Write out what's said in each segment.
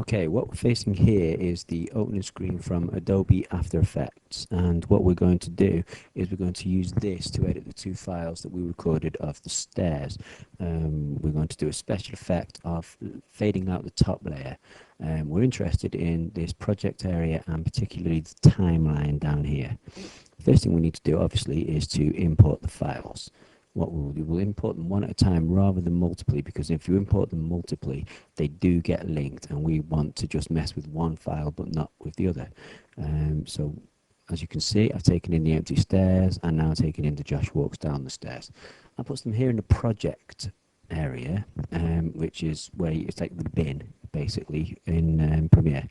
Okay, what we're facing here is the opening screen from Adobe After Effects, and what we're going to do is we're going to use this to edit the two files that we recorded of the stairs. We're going to do a special effect of fading out the top layer. We're interested in this project area and particularly the timeline down here. First thing we need to do obviously is to import the files. What we'll do, we'll import them one at a time rather than multiply, because if you import them multiply, they do get linked, and we want to just mess with one file but not with the other. So as you can see, I've taken in the empty stairs and now taken in the Josh walks down the stairs. I put them here in the project area, which is where it's like the bin basically in Premiere.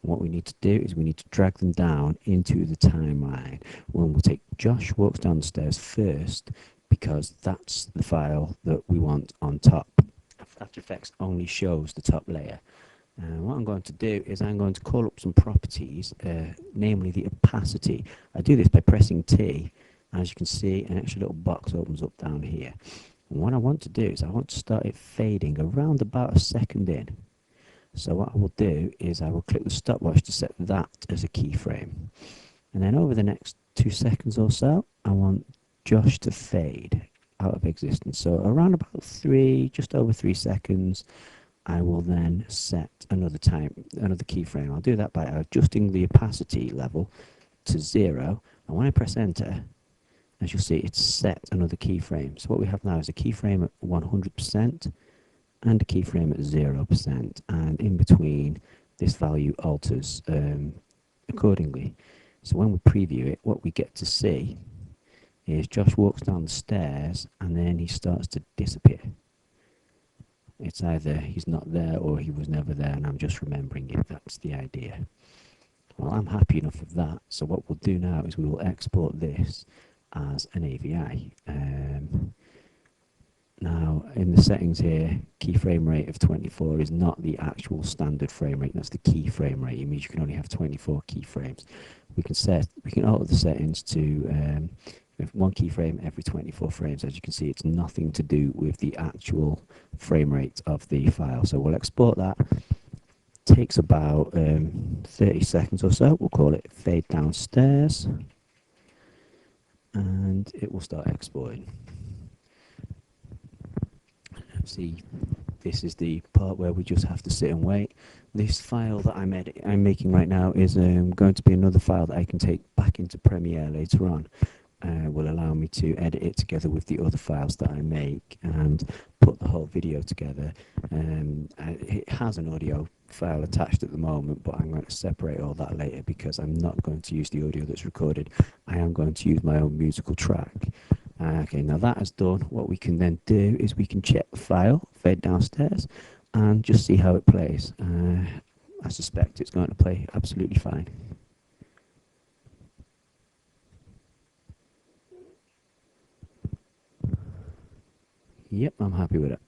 What we need to do is we need to drag them down into the timeline. Well, we'll take Josh walks down the stairs first, because that's the file that we want on top. After Effects only shows the top layer. What I'm going to do is I'm going to call up some properties, namely the opacity. I do this by pressing T. As you can see, an extra little box opens up down here. And what I want to do is I want to start it fading around about a second in. So what I will do is I will click the stopwatch to set that as a keyframe. And then over the next 2 seconds or so, I want Josh to fade out of existence. So around about just over 3 seconds, I will then set another keyframe. I'll do that by adjusting the opacity level to 0. And when I press enter, as you'll see, it's set another keyframe. So what we have now is a keyframe at 100% and a keyframe at 0%. And in between, this value alters accordingly. So when we preview it, what we get to see is Josh walks down the stairs and then he starts to disappear. It's either he's not there or he was never there and I'm just remembering it. That's the idea. Well, I'm happy enough with that. So what we'll do now is we will export this as an AVI. Now, in the settings here, key frame rate of 24 is not the actual standard frame rate. That's the key frame rate. It means you can only have 24 keyframes. We can alter the settings to one keyframe every 24 frames. As you can see, it's nothing to do with the actual frame rate of the file. So we'll export that. Takes about 30 seconds or so. We'll call it fade downstairs, and it will start exporting. See, this is the part where we just have to sit and wait. This file that I'm making right now is going to be another file that I can take back into Premiere later on. Will allow me to edit it together with the other files that I make and put the whole video together. It has an audio file attached at the moment, but I'm going to separate all that later because I'm not going to use the audio that's recorded. I am going to use my own musical track. Okay, now that is done. What we can then do is we can check the file, fade downstairs, and just see how it plays. I suspect it's going to play absolutely fine. Yep, I'm happy with it.